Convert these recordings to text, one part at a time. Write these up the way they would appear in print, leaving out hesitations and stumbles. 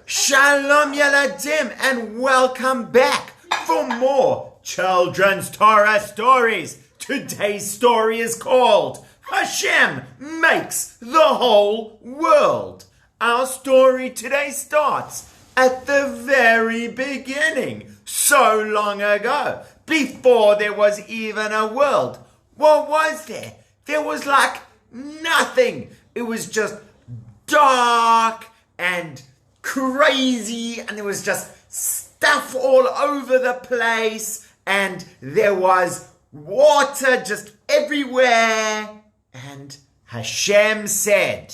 Shalom Yeladim, and welcome back for more Children's Torah stories. Today's story is called Hashem Makes the Whole World. Our story today starts at the very beginning, so long ago, before there was even a world. What was there? There was like nothing. It was just dark and crazy, and there was just stuff all over the place, and there was water just everywhere. And Hashem said,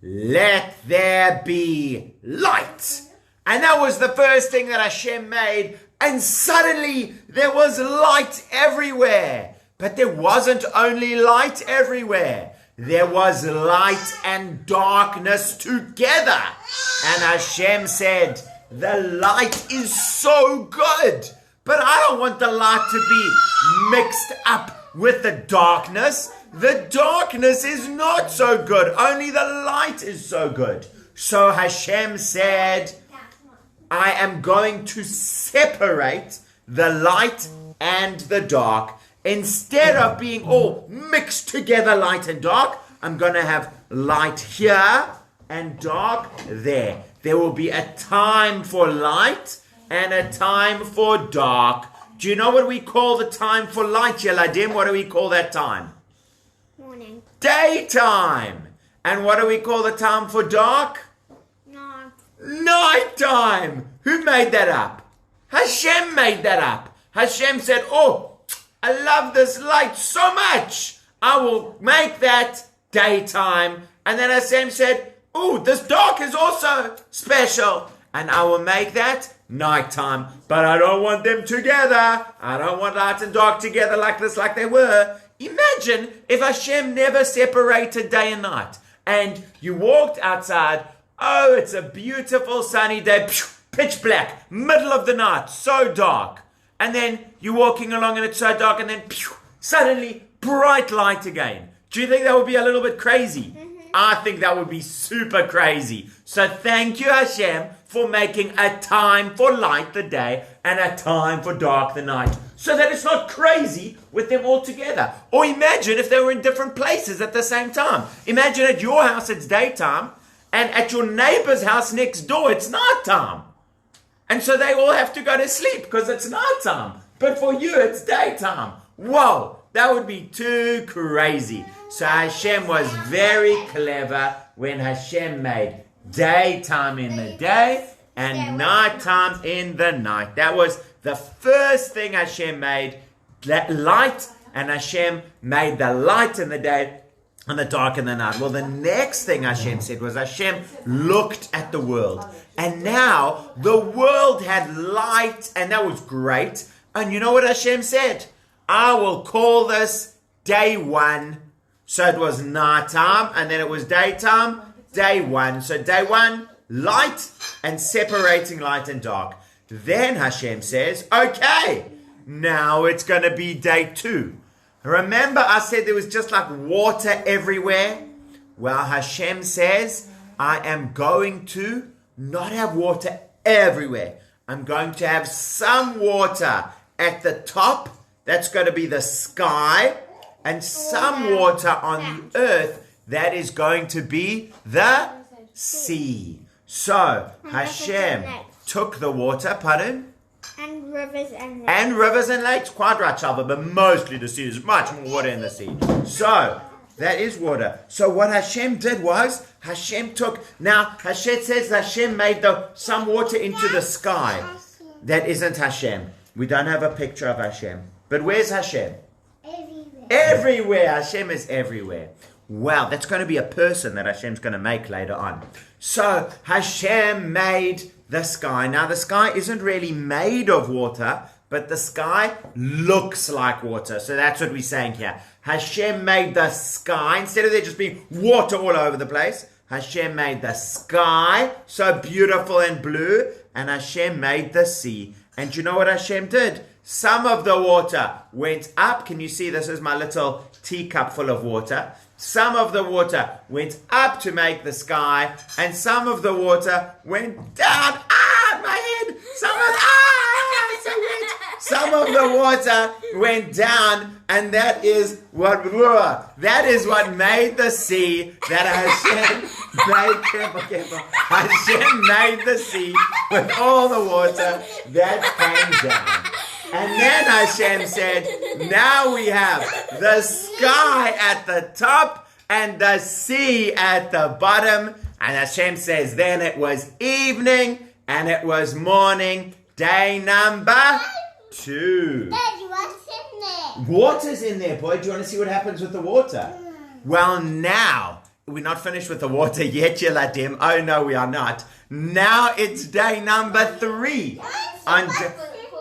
"Let there be light." And that was the first thing that Hashem made, and suddenly there was light everywhere. But there wasn't only light everywhere. There was light and darkness together. And Hashem said, "The light is so good, but I don't want the light to be mixed up with the darkness. The darkness is not so good. Only the light is so good." So Hashem said, "I am going to separate the light and the dark. Instead of being all mixed together, light and dark, I'm going to have light here and dark there. There will be a time for light and a time for dark." Do you know what we call the time for light, Yeladim? What do we call that time? Morning. Daytime. And what do we call the time for dark? Night. Nighttime. Who made that up? Hashem made that up. Hashem said, "Oh, I love this light so much. I will make that daytime." And then Hashem said, "Oh, this dark is also special. And I will make that nighttime. But I don't want them together. I don't want light and dark together like this, like they were." Imagine if Hashem never separated day and night. And you walked outside. Oh, it's a beautiful sunny day. Pitch black. Middle of the night. So dark. And then you're walking along and it's so dark, and then suddenly bright light again. Do you think that would be a little bit crazy? I think that would be super crazy. So thank you, Hashem, for making a time for light the day and a time for dark the night, so that it's not crazy with them all together. Or imagine if they were in different places at the same time. Imagine at your house it's daytime, and at your neighbor's house next door it's nighttime. And so they all have to go to sleep because it's nighttime. But for you, it's daytime. Whoa, that would be too crazy. So Hashem was very clever when Hashem made daytime in the day and nighttime in the night. That was the first thing Hashem made, light, and Hashem made the light in the day and the dark in the night. Well, the next thing Hashem said was Hashem looked at the world. And now the world had light, and that was great. And you know what Hashem said? "I will call this day one." So it was nighttime, and then it was daytime, day one. So day one, light, and separating light and dark. Then Hashem says, "Okay, now it's going to be day two." Remember I said there was just like water everywhere? Well, Hashem says, "I am going to not have water everywhere. I'm going to have some water at the top. That's going to be the sky. And some water on the earth. That is going to be the sea." So Hashem took the water, pardon? And rivers and lakes. And rivers and lakes, quite right, Shalva, but mostly the sea. There's much more water in the sea. So that is water. So what Hashem did was, Hashem took, now Hashem says Hashem made some water into the sky. That isn't Hashem. We don't have a picture of Hashem. But where's Hashem? Everywhere. Everywhere. Hashem is everywhere. Wow, that's going to be a person that Hashem's going to make later on. So Hashem made the sky. Now the sky isn't really made of water, but the sky looks like water. So that's what we're saying here. Hashem made the sky. Instead of there just being water all over the place, Hashem made the sky so beautiful and blue, and Hashem made the sea. And you know what Hashem did? Some of the water went up. Can you see this is my little teacup full of water? Some of the water went up to make the sky, and some of the water went down. My head! Some of the water went down, and that is what made the sea that Hashem made. Careful. Hashem made the sea with all the water that came down. And then Hashem said, now we have the sky at the top and the sea at the bottom. And Hashem says, then it was evening and it was morning, day number 2. Daddy, what's in there? Water's in there, boy. Do you want to see what happens with the water? Well, now, we're not finished with the water yet, Yeladim. Oh, no, we are not. Now it's day number 3.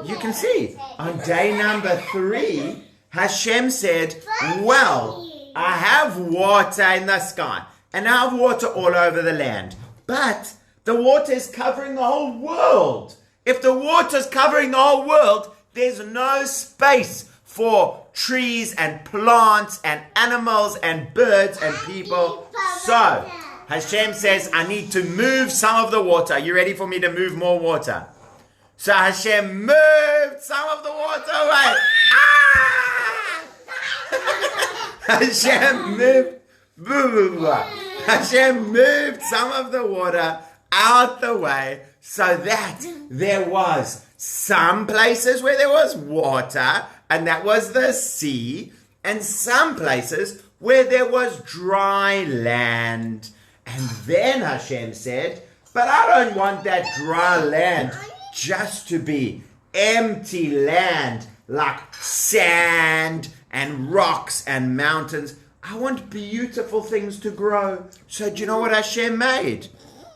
You can see, on day number 3, Hashem said, well, I have water in the sky, and I have water all over the land, but the water is covering the whole world. If the water is covering the whole world, there's no space for trees and plants and animals and birds and people. So, Hashem says, I need to move some of the water. Are you ready for me to move more water? So Hashem moved some of the water away. Hashem moved some of the water out the way so that there was some places where there was water, and that was the sea, and some places where there was dry land. And then Hashem said, but I don't want that dry land just to be empty land like sand and rocks and mountains. I want beautiful things to grow. So do you know what Hashem made?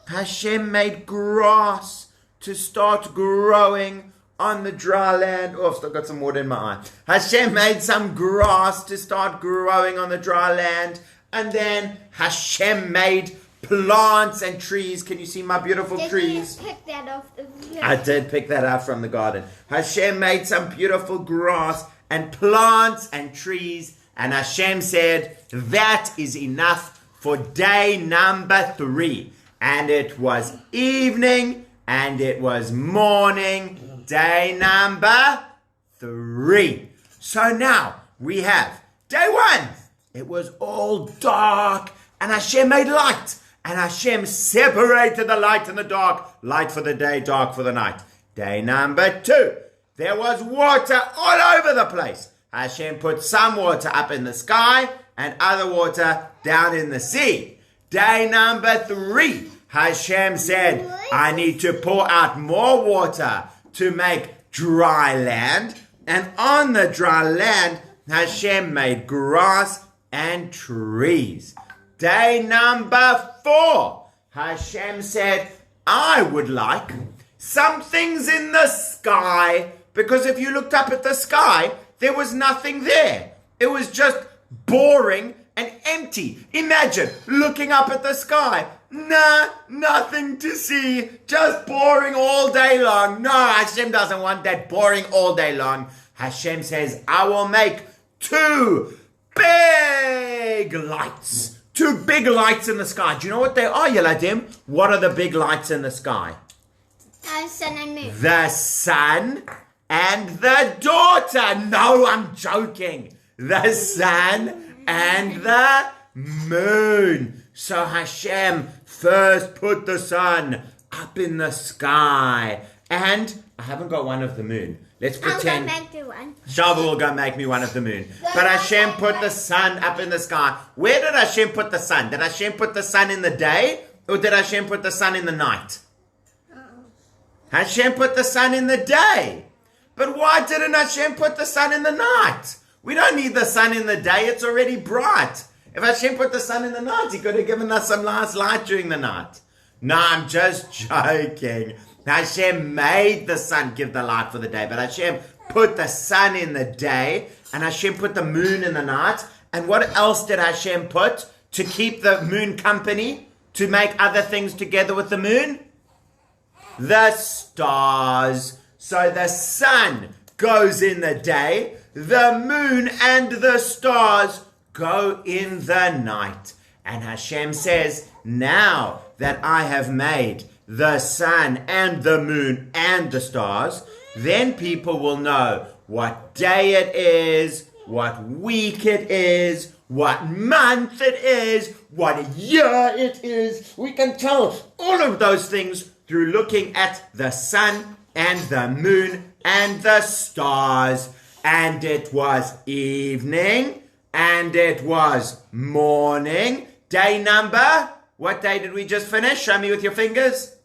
Hashem made grass to start growing on the dry land. Oh, I've still got some water in my eye. Hashem made some grass to start growing on the dry land. And then Hashem made plants and trees. Can you see my beautiful trees? Did you pick that off the video? I did pick that up from the garden. Hashem made some beautiful grass and plants and trees. And Hashem said, that is enough for day number 3. And it was evening and it was morning, day number 3. So now we have day 1. It was all dark and Hashem made light. And Hashem separated the light and the dark. Light for the day, dark for the night. Day number 2. There was water all over the place. Hashem put some water up in the sky and other water down in the sea. Day number 3. Hashem said, I need to pour out more water to make dry land. And on the dry land, Hashem made grass and trees. Day number 4, Hashem said, I would like some things in the sky, because if you looked up at the sky, there was nothing there. It was just boring and empty. Imagine looking up at the sky. Nothing to see. Just boring all day long. No, Hashem doesn't want that boring all day long. Hashem says, I will make 2 big lights. 2 big lights in the sky. Do you know what they are, Yeladim? What are the big lights in the sky? Sun and moon. The sun and the daughter. No, I'm joking. The sun and the moon. So Hashem first put the sun up in the sky. And I haven't got one of the moon. Let's pretend. I'll go make you one. Shava will go make me one of the moon. But Hashem put the sun up in the sky. Where did Hashem put the sun? Did Hashem put the sun in the day? Or did Hashem put the sun in the night? Hashem put the sun in the day. But why didn't Hashem put the sun in the night? We don't need the sun in the day. It's already bright. If Hashem put the sun in the night, He could have given us some nice light during the night. No, I'm just joking. Hashem made the sun give the light for the day. But Hashem put the sun in the day. And Hashem put the moon in the night. And what else did Hashem put to keep the moon company? To make other things together with the moon? The stars. So the sun goes in the day. The moon and the stars go in the night. And Hashem says, now that I have made the sun and the moon and the stars, then people will know what day it is, what week it is, what month it is, what year it is. We can tell all of those things through looking at the sun and the moon and the stars. And it was evening and it was morning. Day number, what day did we just finish? Show me with your fingers.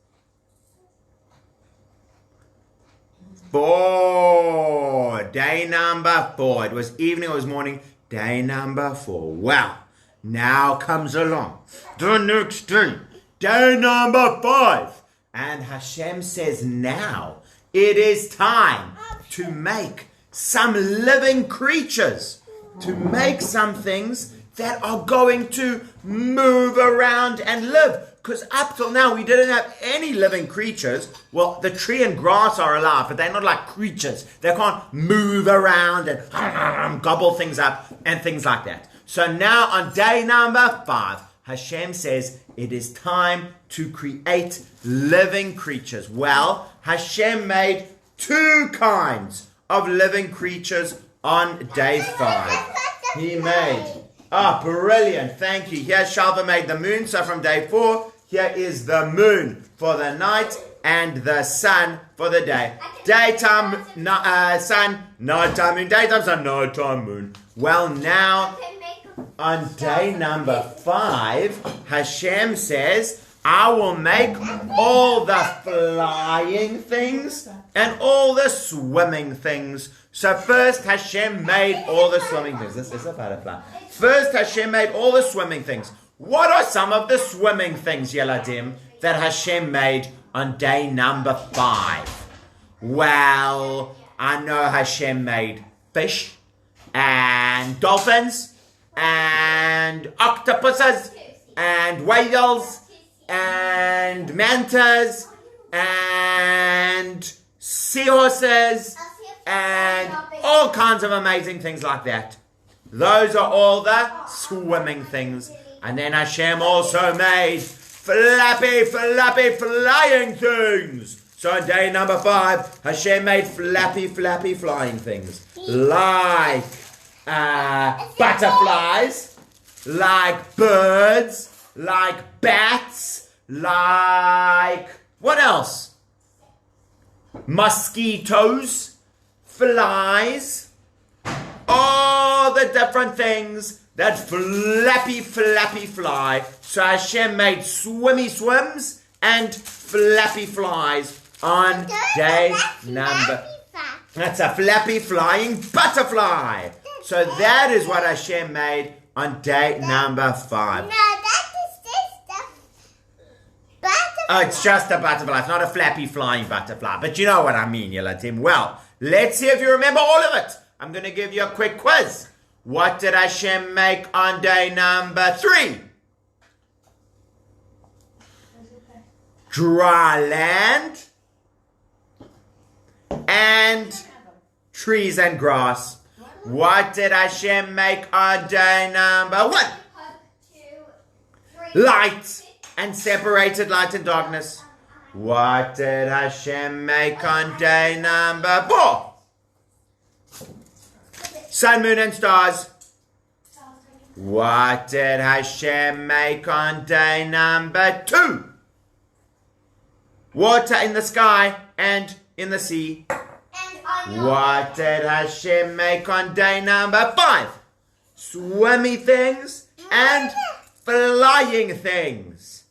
4. Day number 4. It was evening, it was morning. Day number 4. Wow. Now comes along the next day. Day number 5. And Hashem says, now it is time to make some living creatures. To make some things that are going to move around and live. Because up till now, we didn't have any living creatures. Well, the tree and grass are alive, but they're not like creatures. They can't move around and gobble things up and things like that. So now on day number 5, Hashem says it is time to create living creatures. Well, Hashem made 2 kinds of living creatures on day 5. He made... brilliant. Thank you. Here Shalva made the moon. So from day 4, here is the moon for the night and the sun for the day. Daytime, sun, nighttime moon. Daytime sun, nighttime moon. Well, now on day number 5, Hashem says, I will make all the flying things and all the swimming things. So first Hashem made all the swimming things. This is a butterfly. First Hashem made all the swimming things. What are some of the swimming things, Yeladim, that Hashem made on day number 5? Well, I know Hashem made fish and dolphins and octopuses and whales and mantas and seahorses and all kinds of amazing things like that. Those are all the swimming things. And then Hashem also made flappy flying things. So on day number 5, Hashem made flappy flying things. Like butterflies, like birds, like bats, like, what else? Mosquitoes, flies, all the different things that flappy fly. So Hashem made swimmy swims and flappy flies on day number. That's a flappy flying butterfly. So that is what Hashem made on day number 5. No, that is just a butterfly. Oh, it's just a butterfly. It's not a flappy flying butterfly. But you know what I mean, Yelatim. Well, let's see if you remember all of it. I'm going to give you a quick quiz. What did Hashem make on day number 3? Dry land and trees and grass. What did Hashem make on day number 1? Light and separated light and darkness. What did Hashem make on day number 4? Sun, moon, and stars. What did Hashem make on day number 2? Water in the sky and in the sea. What did Hashem make on day number 5? Swimmy things and flying things.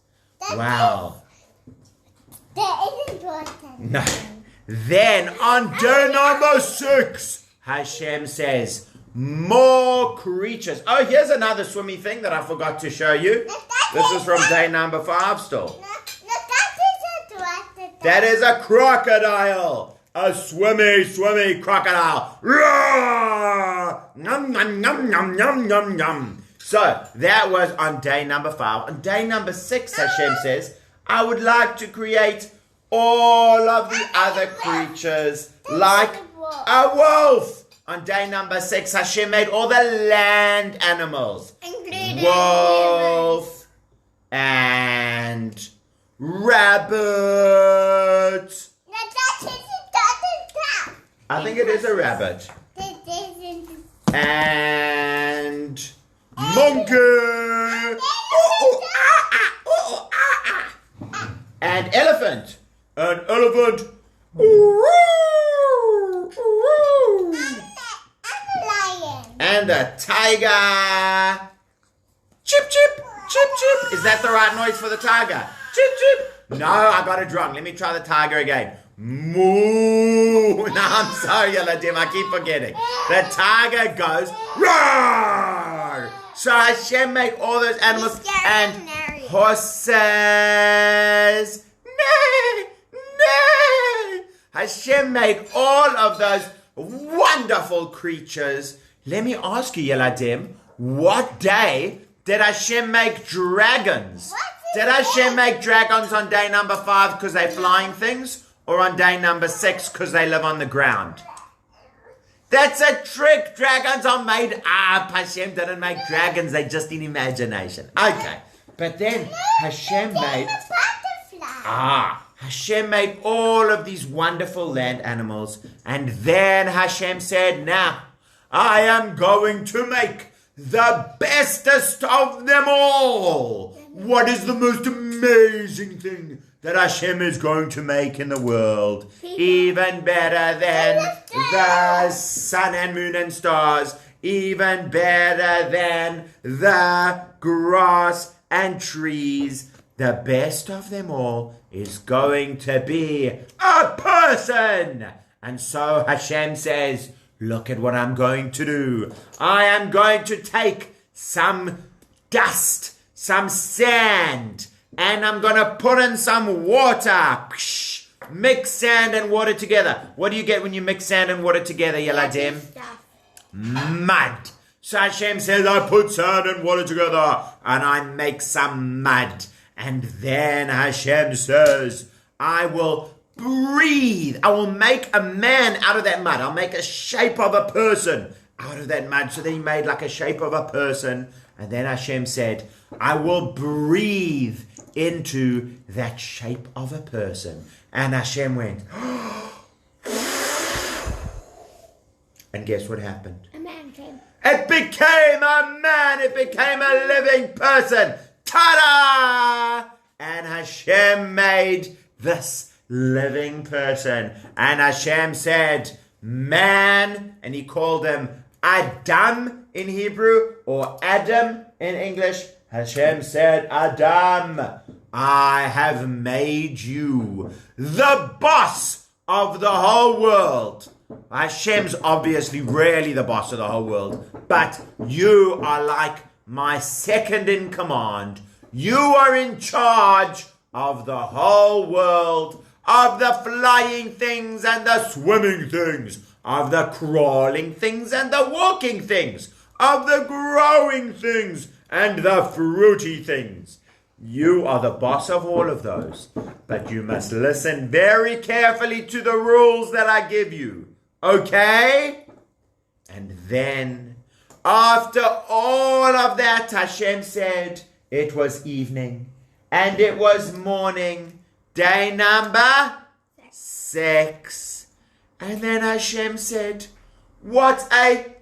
Wow. There isn't water. No. Then on day number 6, Hashem says, more creatures. Oh, here's another swimmy thing that I forgot to show you. This is from day number 5 still. That is a crocodile. A swimmy crocodile. Yum, yum, yum, yum, yum, yum, yum. So, that was on day number 5. On day number 6, Hashem says, I would like to create all of the other creatures like a wolf, on day number 6, Hashem made all the land animals. Including Wolf and rabbit. I think it is a rabbit. And monkey. And elephant. An elephant. And a tiger. Chip, chip, chip, chip. Is that the right noise for the tiger? Chip, chip. No, I got it wrong. Let me try the tiger again. Moo. No, I'm sorry, Yaladim. I keep forgetting. The tiger goes roar. So Hashem made all those animals and horses. Nay, nay. Hashem made all of those wonderful creatures. Let me ask you, Yaladim, what day did Hashem make dragons? Did Hashem make dragons on day number 5 because they're flying things? Or on day number 6 because they live on the ground? That's a trick. Dragons are made up. Hashem didn't make dragons. They're just in imagination. Okay. But then Hashem made... Hashem made all of these wonderful land animals. And then Hashem said, now, I am going to make the bestest of them all. What is the most amazing thing that Hashem is going to make in the world? Even better than the sun and moon and stars. Even better than the grass and trees. The best of them all is going to be a person. And so Hashem says, look at what I'm going to do. I am going to take some dust, some sand, and I'm going to put in some water. Mix sand and water together. What do you get when you mix sand and water together, Yaladim? Mud. So Hashem says, I put sand and water together and I make some mud. And then Hashem says, I will breathe. I will make a man out of that mud. I'll make a shape of a person out of that mud. So then he made like a shape of a person. And then Hashem said, I will breathe into that shape of a person. And Hashem went, and guess what happened? A man came. It became a man. It became a living person. Ta-da! And Hashem made this living person. And Hashem said, man, and he called him Adam in Hebrew or Adam in English. Hashem said, Adam, I have made you the boss of the whole world. Hashem's obviously really the boss of the whole world, but you are like my second in command. You are in charge of the whole world, of the flying things and the swimming things, of the crawling things and the walking things, of the growing things and the fruity things. You are the boss of all of those, but you must listen very carefully to the rules that I give you. Okay? And then, after all of that, Hashem said, it was evening, and it was morning, day number 6. And then Hashem said, what a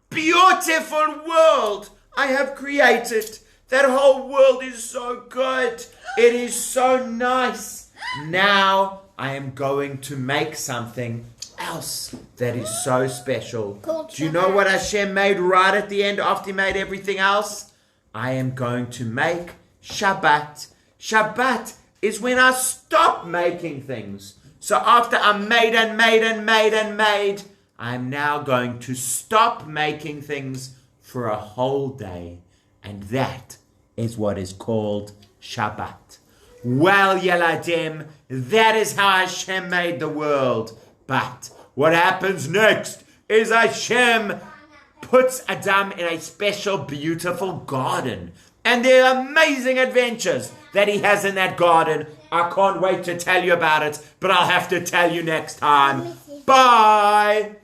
beautiful world I have created. That whole world is so good. It is so nice. Now I am going to make something else that is so special. Do you know what Hashem made right at the end after he made everything else? I am going to make Shabbat. Shabbat is when I stop making things. So after I made and made and made and made, I'm now going to stop making things for a whole day. And that is what is called Shabbat. Well, Yeladim, that is how Hashem made the world. But what happens next is Hashem puts Adam in a special, beautiful garden. And there are amazing adventures that he has in that garden. I can't wait to tell you about it, but I'll have to tell you next time. Bye!